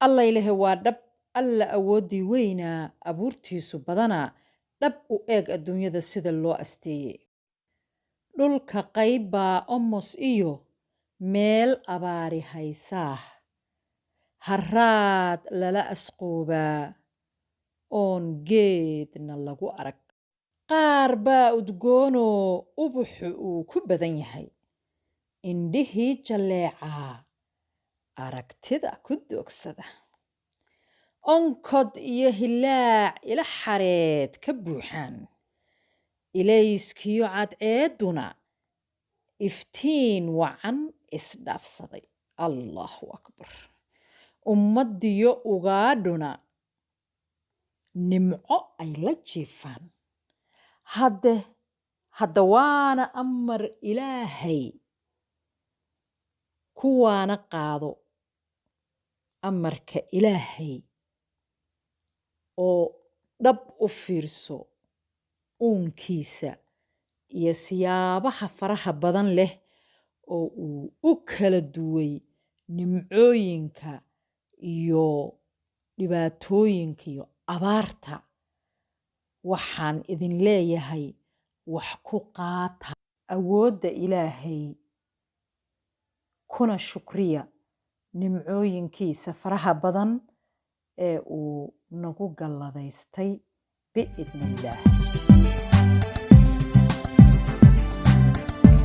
الله إله وادب الله أودي وينا أبورتي سبضنا دب وإيج الدنيا ذا سيد الله أستي دول كقيبا أمس إيو ميل أباري هايساه هراد للا أسقوبا أون جيد نلقو أرك قاربا أدقونو أبحو كبدن يحي إندهي جليعا aragtida ku doogsada onkod iyo hilaac ila xareed ka buuxaan ilayskiyo cadceeduna iftiin wacan isdhaafsaday allahu akbar ummadiyo ugaadhuna nimco ay la jiifaan hadda waana amar ilaahay kuwaana qaado amarka ilaahay oo dhab u fiirso uunkiisa iyo siyaabaha faraha badan leh oo uu u kala duway nimcooyinka iyo dhibaatooyinka iyo abaarta waxaan idin leeyahay wax ku qaata awoodda ilaahay kuna shukriya nimcooyinkiisa faraha badan ee uu nagu galladaystay biidnillaah